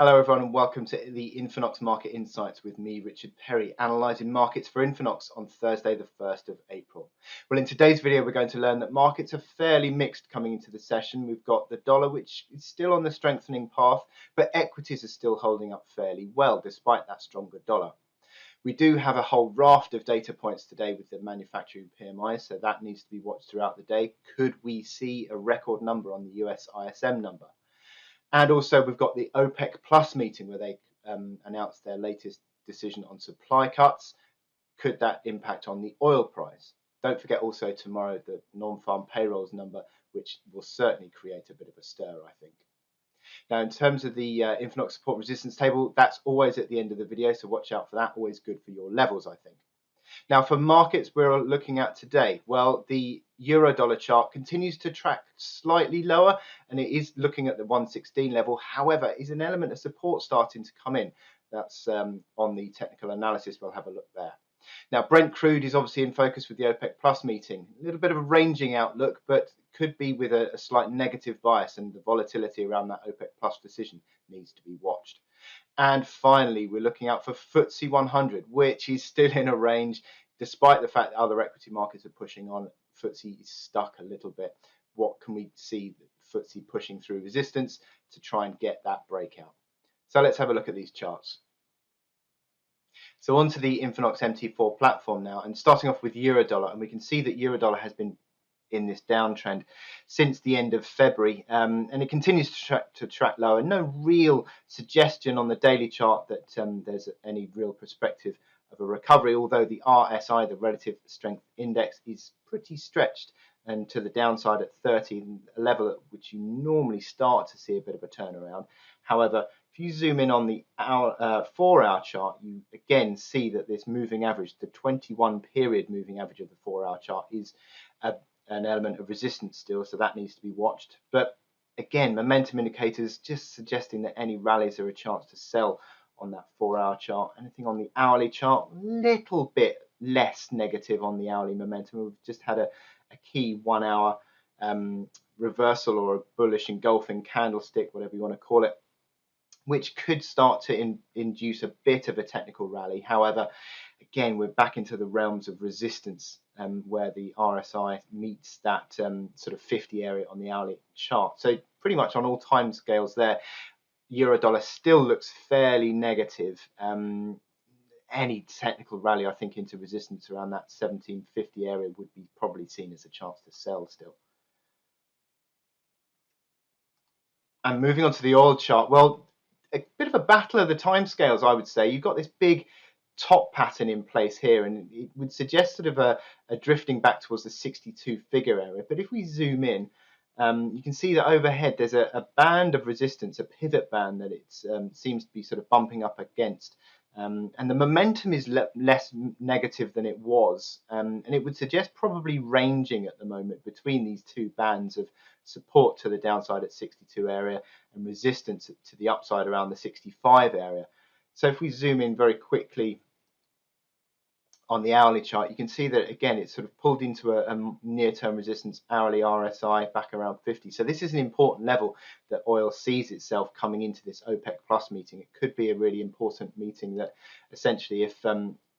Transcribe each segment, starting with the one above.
Hello everyone and welcome to the INFINOX Market Insights with me, Richard Perry, analysing markets for INFINOX on Thursday the 1st of April. Well, in today's video we're going to learn that markets are fairly mixed coming into the session. We've got the dollar, which is still on the strengthening path, but equities are still holding up fairly well despite that stronger dollar. We do have a whole raft of data points today with the manufacturing PMI, so that needs to be watched throughout the day. Could we see a record number on the US ISM number? And also we've got the OPEC Plus meeting where they announced their latest decision on supply cuts. Could that impact on the oil price? Don't forget also tomorrow the non-farm payrolls number, which will certainly create a bit of a stir, I think. Now, in terms of the INFINOX support resistance table, that's always at the end of the video, so watch out for that. Always good for your levels, I think. Now, for markets we're looking at today, well, the euro-dollar chart continues to track slightly lower, and it is looking at the 116 level. However, is an element of support starting to come in. That's on the technical analysis. We'll have a look there. Now, Brent Crude is obviously in focus with the OPEC Plus meeting. A little bit of a ranging outlook, but could be with a slight negative bias, and the volatility around that OPEC Plus decision needs to be watched. And finally, we're looking out for FTSE 100, which is still in a range, despite the fact that other equity markets are pushing on. FTSE is stuck a little bit. What can we see FTSE pushing through resistance to try and get that breakout? So let's have a look at these charts. So onto the INFINOX MT4 platform now, and starting off with euro-dollar, and we can see that euro-dollar has been in this downtrend since the end of February, and it continues to track lower. No real suggestion on the daily chart that there's any real perspective of a recovery, although the RSI, the relative strength index, is pretty stretched and to the downside at 30, a level at which you normally start to see a bit of a turnaround. However, if you zoom in on the 4-hour chart, you again see that this moving average, the 21 period moving average of the 4-hour chart, is an element of resistance still, so that needs to be watched. But again, momentum indicators just suggesting that any rallies are a chance to sell on that 4-hour chart. Anything on the hourly chart, a little bit less negative on the hourly momentum. We've just had a key 1-hour reversal or a bullish engulfing candlestick, whatever you want to call it, which could start to induce a bit of a technical rally. However, again, we're back into the realms of resistance where the RSI meets that sort of 50 area on the hourly chart. So pretty much on all time scales there, euro-dollar still looks fairly negative. Any technical rally, I think, into resistance around that 1750 area would be probably seen as a chance to sell still. And moving on to the oil chart, well, a bit of a battle of the timescales, I would say. You've got this big top pattern in place here, and it would suggest sort of a drifting back towards the 62 figure area. But if we zoom in, you can see that overhead there's a band of resistance, a pivot band that it seems to be sort of bumping up against. And the momentum is less negative than it was, and it would suggest probably ranging at the moment between these two bands of support to the downside at 62 area and resistance to the upside around the 65 area. So if we zoom in very quickly on the hourly chart, you can see that again it's sort of pulled into a near-term resistance hourly RSI back around 50. So this is an important level that oil sees itself coming into this OPEC Plus meeting. It could be a really important meeting that essentially, if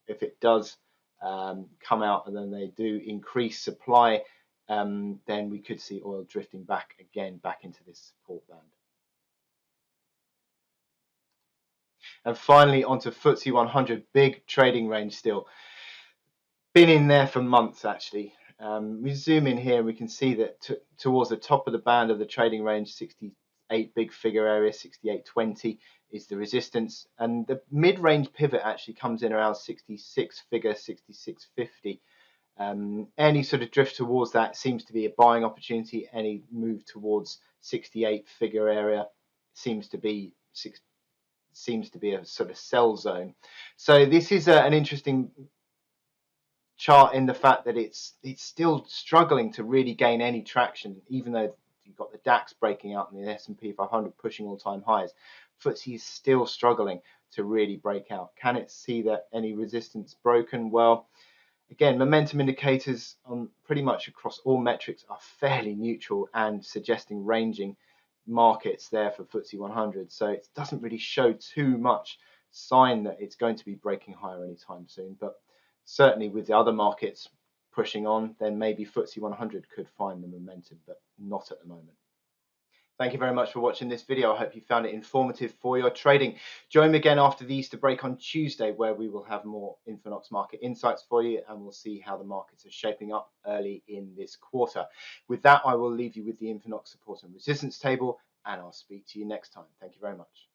it does come out and then they do increase supply, then we could see oil drifting back into this support band. And finally, onto FTSE 100, big trading range still. Been in there for months actually. We zoom in here and we can see that towards the top of the band of the trading range, 68 big figure area, 68.20 is the resistance, and the mid-range pivot actually comes in around 66 figure, 66.50. Any sort of drift towards that seems to be a buying opportunity. Any move towards 68 figure area seems to be a sort of sell zone. So this is an interesting chart in the fact that it's still struggling to really gain any traction, even though you've got the DAX breaking out and the S&P 500 pushing all-time highs. FTSE is still struggling to really break out. Can it see that any resistance broken? Well, again, momentum indicators on pretty much across all metrics are fairly neutral and suggesting ranging. markets there for FTSE 100. So it doesn't really show too much sign that it's going to be breaking higher anytime soon. But certainly with the other markets pushing on, then maybe FTSE 100 could find the momentum, but not at the moment. Thank you very much for watching this video. I hope you found it informative for your trading. Join me again after the Easter break on Tuesday, where we will have more INFINOX market insights for you, and we'll see how the markets are shaping up early in this quarter. With that, I will leave you with the INFINOX support and resistance table, and I'll speak to you next time. Thank you very much.